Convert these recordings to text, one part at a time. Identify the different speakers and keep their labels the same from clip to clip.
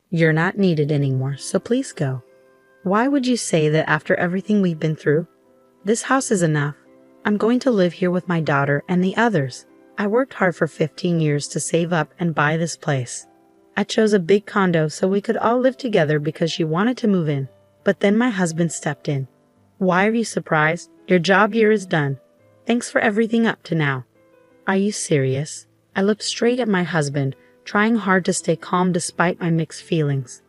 Speaker 1: You're not needed anymore, so please go. Why would you say that after everything we've been through? This house is enough. I'm going to live here with my daughter and the others. I worked hard for 15 years to save up and buy this place. I chose a big condo so we could all live together because she wanted to move in. But then my husband stepped in. Why are you surprised? Your job here is done. Thanks for everything up to now. Are you serious? I looked straight at my husband, trying hard to stay calm despite my mixed feelings.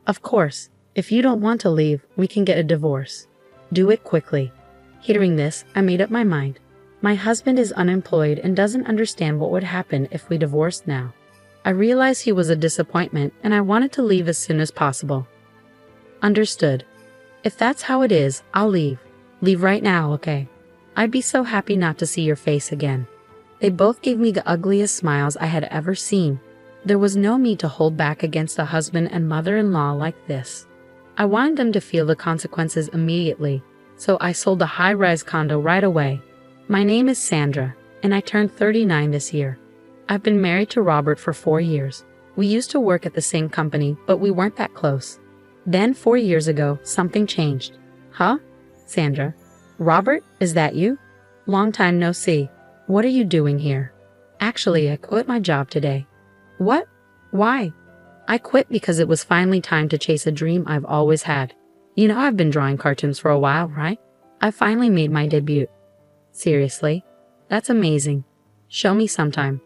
Speaker 1: Of course, if you don't want to leave, we can get a divorce. Do it quickly. Hearing this, I made up my mind. My husband is unemployed and doesn't understand what would happen if we divorced now. I realized he was a disappointment and I wanted to leave as soon as possible. Understood. If that's how it is, I'll leave. Leave right now, okay? I'd be so happy not to see your face again. They both gave me the ugliest smiles I had ever seen. There was no need to hold back against a husband and mother-in-law like this. I wanted them to feel the consequences immediately, so I sold the high-rise condo right away. My name is Sandra, and I turned 39 this year. I've been married to Robert for 4 years. We used to work at the same company, but we weren't that close. Then 4 years ago, something changed. Huh? Sandra? Robert, is that you? Long time no see. What are you doing here? Actually, I quit my job today. What? Why? I quit because it was finally time to chase a dream I've always had. You know I've been drawing cartoons for a while, right? I finally made my debut. Seriously? That's amazing. Show me sometime.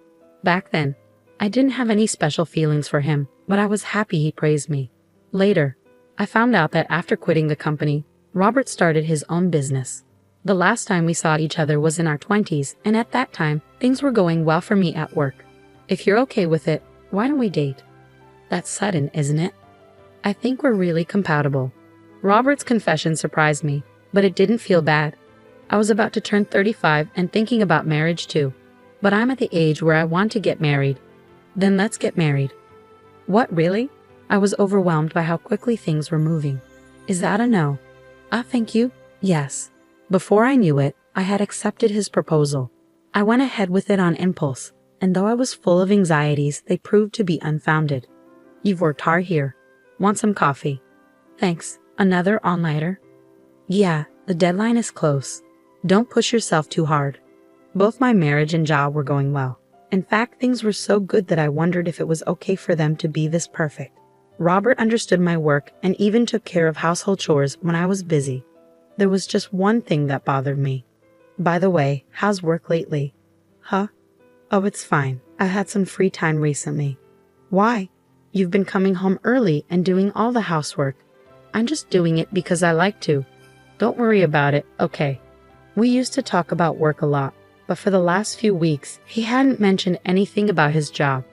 Speaker 1: Back then, I didn't have any special feelings for him, but I was happy he praised me. Later, I found out that after quitting the company, Robert started his own business. The last time we saw each other was in our 20s, and at that time, things were going well for me at work. If you're okay with it, why don't we date? That's sudden, isn't it? I think we're really compatible. Robert's confession surprised me, but it didn't feel bad. I was about to turn 35 and thinking about marriage too. But I'm at the age where I want to get married. Then let's get married. What, really? I was overwhelmed by how quickly things were moving. Is that a no? Thank you. Yes. Before I knew it, I had accepted his proposal. I went ahead with it on impulse, and though I was full of anxieties, they proved to be unfounded. You've worked hard here. Want some coffee? Thanks. Another all-nighter? Yeah, the deadline is close. Don't push yourself too hard. Both my marriage and job were going well. In fact, things were so good that I wondered if it was okay for them to be this perfect. Robert understood my work and even took care of household chores when I was busy. There was just one thing that bothered me. By the way, how's work lately? Huh? Oh, it's fine. I had some free time recently. Why? You've been coming home early and doing all the housework. I'm just doing it because I like to. Don't worry about it, okay? We used to talk about work a lot, but for the last few weeks, he hadn't mentioned anything about his job.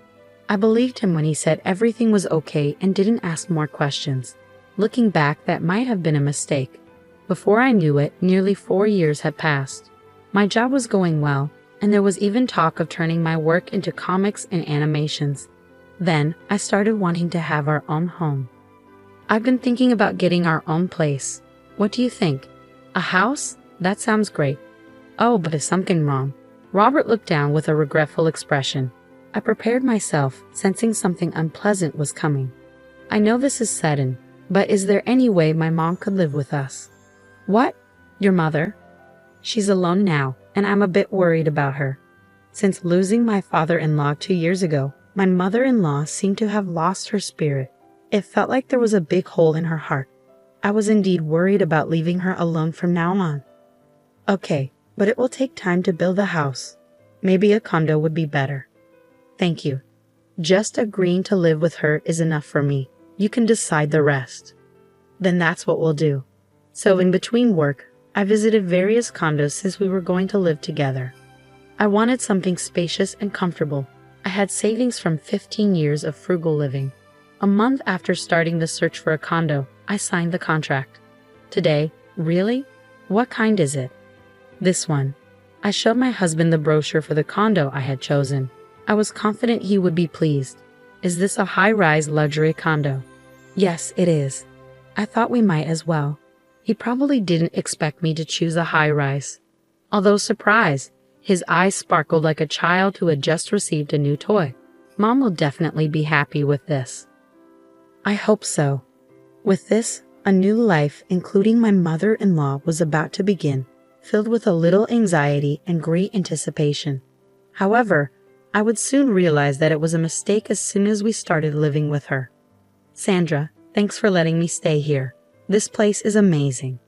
Speaker 1: I believed him when he said everything was okay and didn't ask more questions. Looking back, that might have been a mistake. Before I knew it, nearly 4 years had passed. My job was going well, and there was even talk of turning my work into comics and animations. Then, I started wanting to have our own home. I've been thinking about getting our own place. What do you think? A house? That sounds great. Oh, but is something wrong? Robert looked down with a regretful expression. I prepared myself, sensing something unpleasant was coming. I know this is sudden, but is there any way my mom could live with us? What? Your mother? She's alone now, and I'm a bit worried about her. Since losing my father-in-law 2 years ago, my mother-in-law seemed to have lost her spirit. It felt like there was a big hole in her heart. I was indeed worried about leaving her alone from now on. Okay, but it will take time to build a house. Maybe a condo would be better. Thank you. Just agreeing to live with her is enough for me. You can decide the rest. Then that's what we'll do. So in between work, I visited various condos since we were going to live together. I wanted something spacious and comfortable. I had savings from 15 years of frugal living. A month after starting the search for a condo, I signed the contract. Today, really? What kind is it? This one. I showed my husband the brochure for the condo I had chosen. I was confident he would be pleased. Is this a high-rise luxury condo? Yes, it is. I thought we might as well. He probably didn't expect me to choose a high-rise. Although surprised, his eyes sparkled like a child who had just received a new toy. Mom will definitely be happy with this. I hope so. With this, a new life, including my mother-in-law, was about to begin, filled with a little anxiety and great anticipation. However, I would soon realize that it was a mistake as soon as we started living with her. Sandra, thanks for letting me stay here. This place is amazing.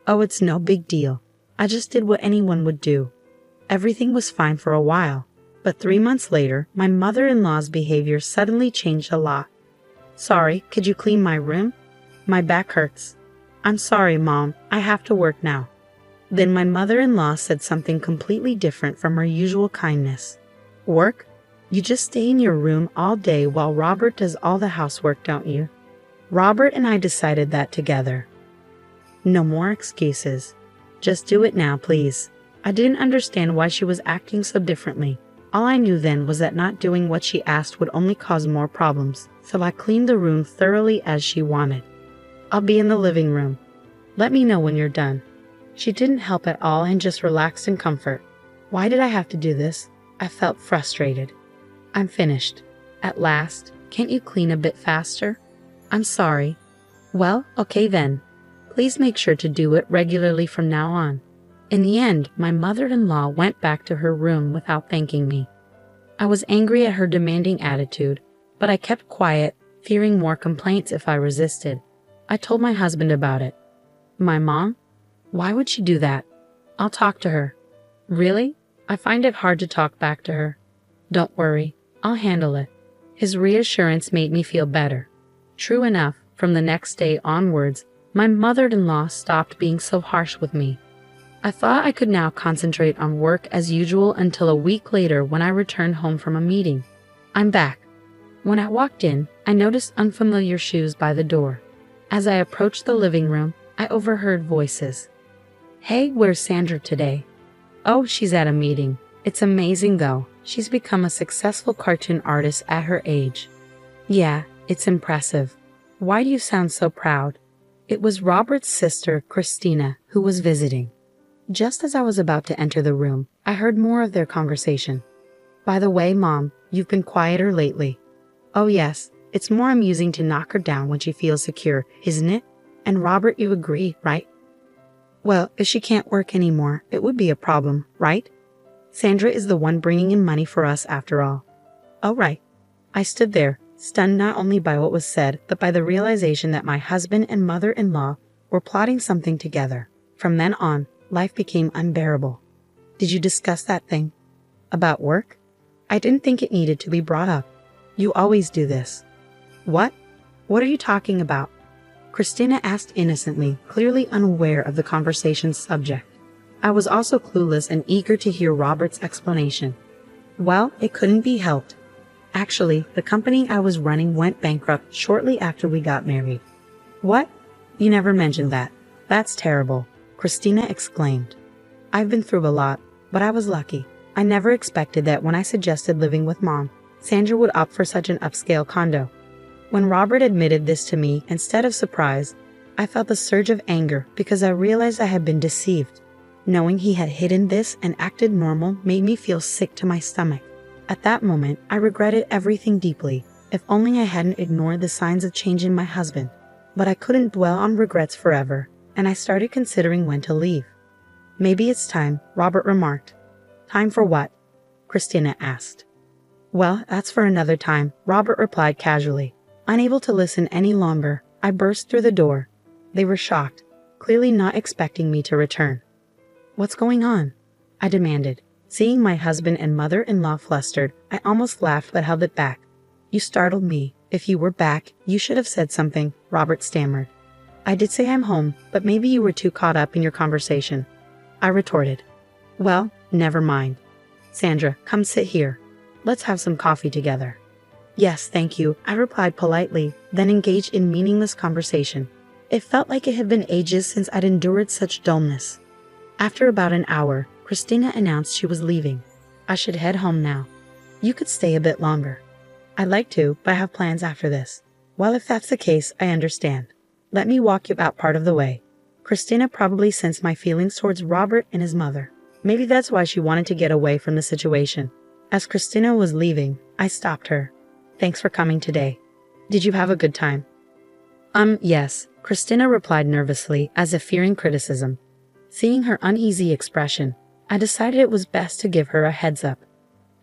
Speaker 1: Oh, it's no big deal. I just did what anyone would do. Everything was fine for a while, but 3 months later, my mother-in-law's behavior suddenly changed a lot. Sorry, could you clean my room? My back hurts. I'm sorry, Mom, I have to work now. Then my mother-in-law said something completely different from her usual kindness. Work? You just stay in your room all day while Robert does all the housework, don't you? Robert and I decided that together. No more excuses. Just do it now, please. I didn't understand why she was acting so differently. All I knew then was that not doing what she asked would only cause more problems, so I cleaned the room thoroughly as she wanted. I'll be in the living room. Let me know when you're done. She didn't help at all and just relaxed in comfort. Why did I have to do this? I felt frustrated. I'm finished. At last. Can't you clean a bit faster? I'm sorry. Well, okay then. Please make sure to do it regularly from now on. In the end, my mother-in-law went back to her room without thanking me. I was angry at her demanding attitude, but I kept quiet, fearing more complaints if I resisted. I told my husband about it. My mom? Why would she do that? I'll talk to her. Really? I find it hard to talk back to her. Don't worry, I'll handle it. His reassurance made me feel better. True enough, from the next day onwards, my mother-in-law stopped being so harsh with me. I thought I could now concentrate on work as usual until a week later when I returned home from a meeting. I'm back. When I walked in, I noticed unfamiliar shoes by the door. As I approached the living room, I overheard voices. Hey, where's Sandra today? Oh, she's at a meeting. It's amazing though. She's become a successful cartoon artist at her age. Yeah, it's impressive. Why do you sound so proud? It was Robert's sister, Christina, who was visiting. Just as I was about to enter the room, I heard more of their conversation. By the way, Mom, you've been quieter lately. Oh yes, it's more amusing to knock her down when she feels secure, isn't it? And Robert, you agree, right? Well, if she can't work anymore, it would be a problem, right? Sandra is the one bringing in money for us after all. Oh right. I stood there, stunned not only by what was said, but by the realization that my husband and mother-in-law were plotting something together. From then on, life became unbearable. Did you discuss that thing? About work? I didn't think it needed to be brought up. You always do this. What? What are you talking about? Christina asked innocently, clearly unaware of the conversation's subject. I was also clueless and eager to hear Robert's explanation. Well, it couldn't be helped. Actually, the company I was running went bankrupt shortly after we got married. What? You never mentioned that. That's terrible, Christina exclaimed. I've been through a lot, but I was lucky. I never expected that when I suggested living with Mom, Sandra would opt for such an upscale condo. When Robert admitted this to me, instead of surprise, I felt a surge of anger because I realized I had been deceived. Knowing he had hidden this and acted normal made me feel sick to my stomach. At that moment, I regretted everything deeply. If only I hadn't ignored the signs of change in my husband. But I couldn't dwell on regrets forever, and I started considering when to leave. Maybe it's time, Robert remarked. Time for what? Christina asked. Well, that's for another time, Robert replied casually. Unable to listen any longer, I burst through the door. They were shocked, clearly not expecting me to return. What's going on? I demanded. Seeing my husband and mother-in-law flustered, I almost laughed but held it back. You startled me. If you were back, you should have said something, Robert stammered. I did say I'm home, but maybe you were too caught up in your conversation. I retorted. Well, never mind. Sandra, come sit here. Let's have some coffee together. Yes, thank you, I replied politely, then engaged in meaningless conversation. It felt like it had been ages since I'd endured such dullness. After about an hour, Christina announced she was leaving. I should head home now. You could stay a bit longer. I'd like to, but I have plans after this. Well, if that's the case, I understand. Let me walk you about part of the way. Christina probably sensed my feelings towards Robert and his mother. Maybe that's why she wanted to get away from the situation. As Christina was leaving, I stopped her. Thanks for coming today. Did you have a good time? Yes, Christina replied nervously, as if fearing criticism. Seeing her uneasy expression, I decided it was best to give her a heads up.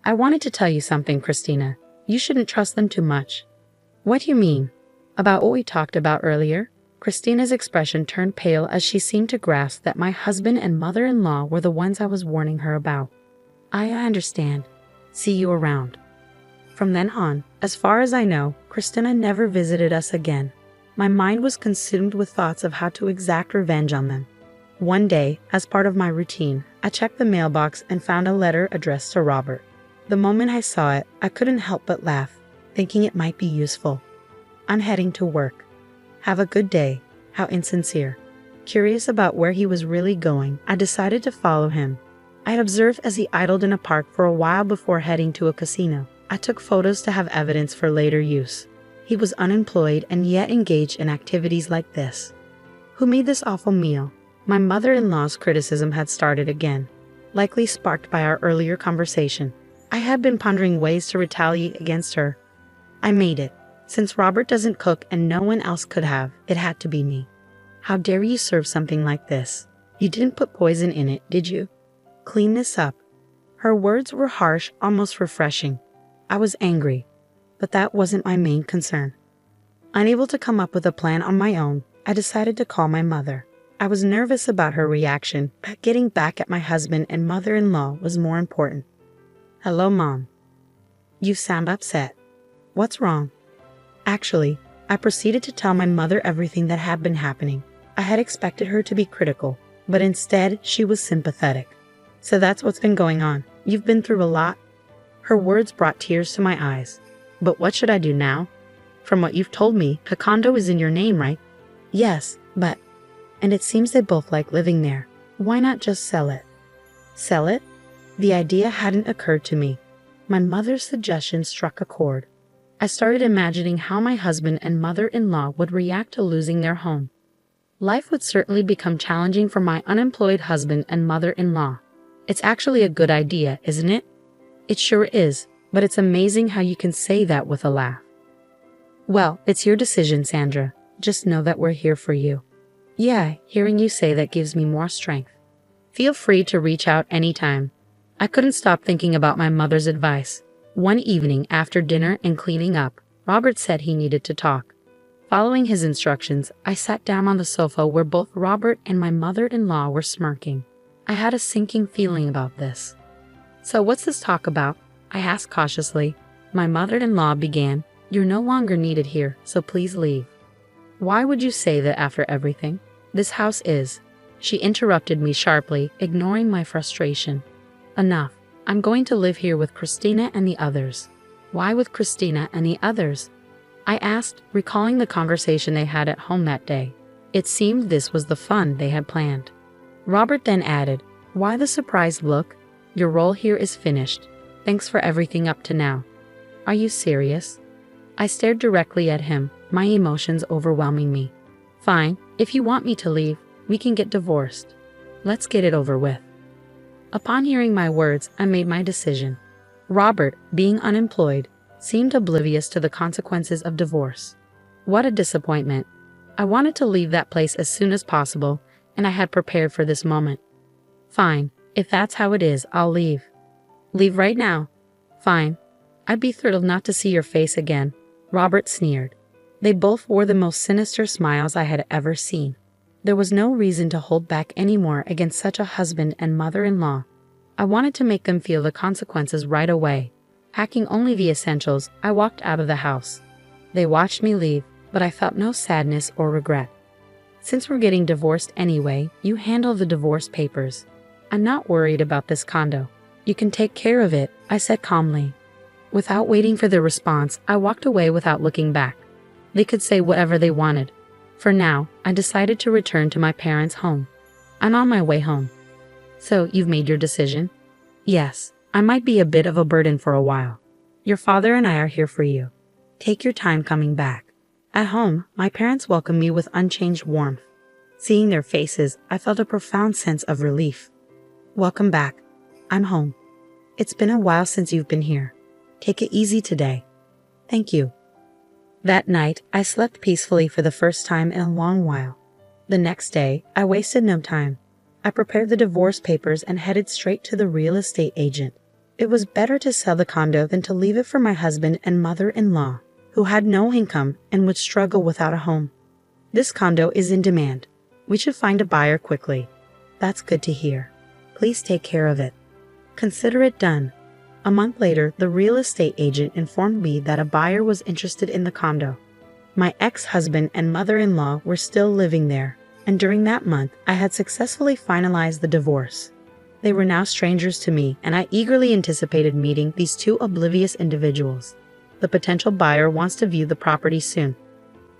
Speaker 1: I wanted to tell you something, Christina. You shouldn't trust them too much. What do you mean? About what we talked about earlier? Christina's expression turned pale as she seemed to grasp that my husband and mother-in-law were the ones I was warning her about. I understand. See you around. From then on, as far as I know, Christina never visited us again. My mind was consumed with thoughts of how to exact revenge on them. One day, as part of my routine, I checked the mailbox and found a letter addressed to Robert. The moment I saw it, I couldn't help but laugh, thinking it might be useful. I'm heading to work. Have a good day. How insincere. Curious about where he was really going, I decided to follow him. I had observed as he idled in a park for a while before heading to a casino. I took photos to have evidence for later use. He was unemployed and yet engaged in activities like this. Who made this awful meal? My mother-in-law's criticism had started again, likely sparked by our earlier conversation. I had been pondering ways to retaliate against her. I made it. Since Robert doesn't cook and no one else could have, it had to be me. How dare you serve something like this? You didn't put poison in it, did you? Clean this up. Her words were harsh, almost refreshing. I was angry, but that wasn't my main concern. Unable to come up with a plan on my own, I decided to call my mother. I was nervous about her reaction, but getting back at my husband and mother-in-law was more important. Hello, Mom. You sound upset. What's wrong? Actually, I proceeded to tell my mother everything that had been happening. I had expected her to be critical, but instead she was sympathetic. So that's what's been going on. You've been through a lot. Her words brought tears to my eyes. But what should I do now? From what you've told me, the condo is in your name, right? Yes, but... And it seems they both like living there. Why not just sell it? Sell it? The idea hadn't occurred to me. My mother's suggestion struck a chord. I started imagining how my husband and mother-in-law would react to losing their home. Life would certainly become challenging for my unemployed husband and mother-in-law. It's actually a good idea, isn't it? It sure is, but it's amazing how you can say that with a laugh. Well, it's your decision, Sandra. Just know that we're here for you. Yeah, hearing you say that gives me more strength. Feel free to reach out anytime. I couldn't stop thinking about my mother's advice. One evening after dinner and cleaning up, Robert said he needed to talk. Following his instructions, I sat down on the sofa where both Robert and my mother-in-law were smirking. I had a sinking feeling about this. So what's this talk about? I asked cautiously. My mother-in-law began, You're no longer needed here, so please leave. Why would you say that after everything? This house is. She interrupted me sharply, ignoring my frustration. Enough. I'm going to live here with Christina and the others. Why with Christina and the others? I asked, recalling the conversation they had at home that day. It seemed this was the fun they had planned. Robert then added, Why the surprised look? Your role here is finished. Thanks for everything up to now. Are you serious? I stared directly at him, my emotions overwhelming me. Fine, if you want me to leave, we can get divorced. Let's get it over with. Upon hearing my words, I made my decision. Robert, being unemployed, seemed oblivious to the consequences of divorce. What a disappointment. I wanted to leave that place as soon as possible, and I had prepared for this moment. Fine, if that's how it is, I'll leave. Leave right now. Fine. I'd be thrilled not to see your face again, Robert sneered. They both wore the most sinister smiles I had ever seen. There was no reason to hold back anymore against such a husband and mother-in-law. I wanted to make them feel the consequences right away. Packing only the essentials, I walked out of the house. They watched me leave, but I felt no sadness or regret. Since we're getting divorced anyway, you handle the divorce papers. I'm not worried about this condo. You can take care of it, I said calmly. Without waiting for their response, I walked away without looking back. They could say whatever they wanted. For now, I decided to return to my parents' home. I'm on my way home. So, you've made your decision? Yes, I might be a bit of a burden for a while. Your father and I are here for you. Take your time coming back. At home, my parents welcomed me with unchanged warmth. Seeing their faces, I felt a profound sense of relief. Welcome back. I'm home. It's been a while since you've been here. Take it easy today. Thank you. That night, I slept peacefully for the first time in a long while. The next day, I wasted no time. I prepared the divorce papers and headed straight to the real estate agent. It was better to sell the condo than to leave it for my husband and mother-in-law, who had no income and would struggle without a home. This condo is in demand. We should find a buyer quickly. That's good to hear. Please take care of it. Consider it done. A month later, the real estate agent informed me that a buyer was interested in the condo. My ex-husband and mother-in-law were still living there, and during that month, I had successfully finalized the divorce. They were now strangers to me, and I eagerly anticipated meeting these two oblivious individuals. The potential buyer wants to view the property soon.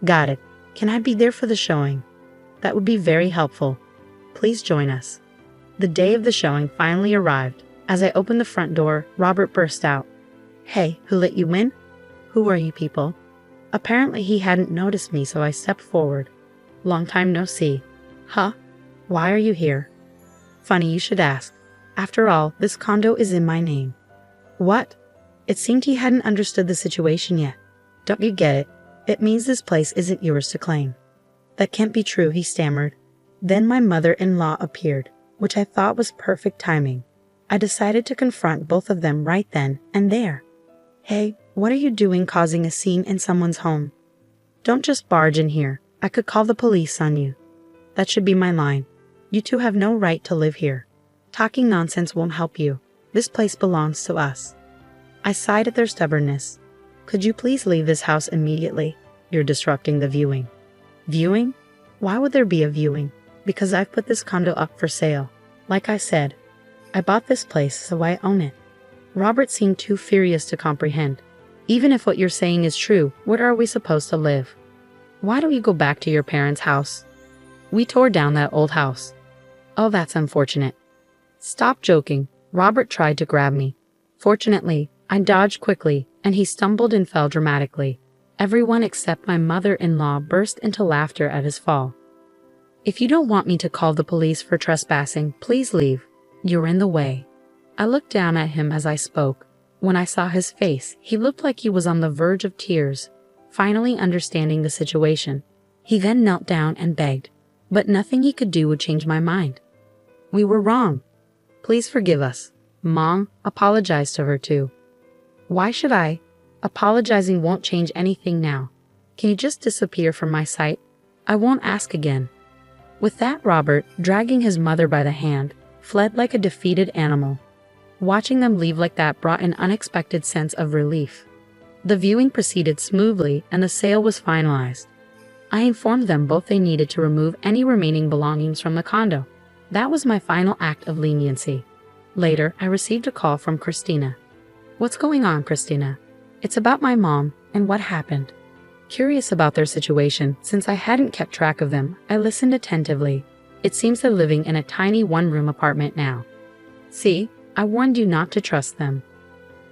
Speaker 1: Got it. Can I be there for the showing? That would be very helpful. Please join us. The day of the showing finally arrived. As I opened the front door, Robert burst out. Hey, who let you in? Who are you people? Apparently he hadn't noticed me, so I stepped forward. Long time no see. Huh? Why are you here? Funny you should ask. After all, this condo is in my name. What? It seemed he hadn't understood the situation yet. Don't you get it? It means this place isn't yours to claim. That can't be true, he stammered. Then my mother-in-law appeared, which I thought was perfect timing. I decided to confront both of them right then and there. Hey, what are you doing causing a scene in someone's home? Don't just barge in here. I could call the police on you. That should be my line. You two have no right to live here. Talking nonsense won't help you. This place belongs to us. I sighed at their stubbornness. Could you please leave this house immediately? You're disrupting the viewing. Viewing? Why would there be a viewing? Because I've put this condo up for sale. Like I said, I bought this place, so I own it. Robert seemed too furious to comprehend. Even if what you're saying is true, where are we supposed to live? Why don't you go back to your parents' house? We tore down that old house. Oh, that's unfortunate. Stop joking. Robert tried to grab me. Fortunately, I dodged quickly, and he stumbled and fell dramatically. Everyone except my mother-in-law burst into laughter at his fall. If you don't want me to call the police for trespassing, please leave. You're in the way. I looked down at him as I spoke. When I saw his face, he looked like he was on the verge of tears, finally understanding the situation. He then knelt down and begged, but nothing he could do would change my mind. We were wrong. Please forgive us. Mom, apologize to her too. Why should I? Apologizing won't change anything now. Can you just disappear from my sight? I won't ask again. With that, Robert, dragging his mother by the hand, fled like a defeated animal. Watching them leave like that brought an unexpected sense of relief. The viewing proceeded smoothly and the sale was finalized. I informed them both they needed to remove any remaining belongings from the condo. That was my final act of leniency. Later, I received a call from Christina. What's going on, Christina? It's about my mom and what happened. Curious about their situation, since I hadn't kept track of them, I listened attentively. It seems they're living in a tiny one-room apartment now. See, I warned you not to trust them.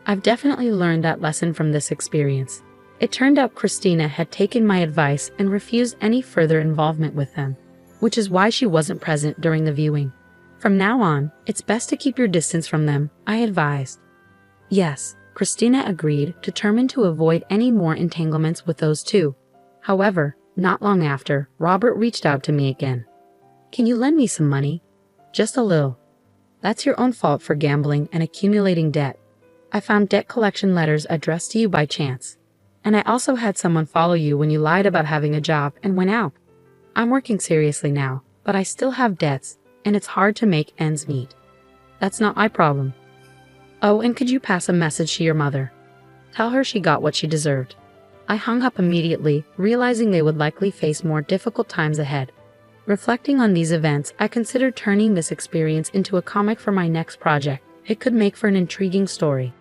Speaker 1: I've definitely learned that lesson from this experience. It turned out Christina had taken my advice and refused any further involvement with them, which is why she wasn't present during the viewing. From now on, it's best to keep your distance from them, I advised. Yes, Christina agreed, determined to avoid any more entanglements with those two. However, not long after, Robert reached out to me again. Can you lend me some money? Just a little. That's your own fault for gambling and accumulating debt. I found debt collection letters addressed to you by chance. And I also had someone follow you when you lied about having a job and went out. I'm working seriously now, but I still have debts, and it's hard to make ends meet. That's not my problem. Oh, and could you pass a message to your mother? Tell her she got what she deserved. I hung up immediately, realizing they would likely face more difficult times ahead. Reflecting on these events, I considered turning this experience into a comic for my next project. It could make for an intriguing story.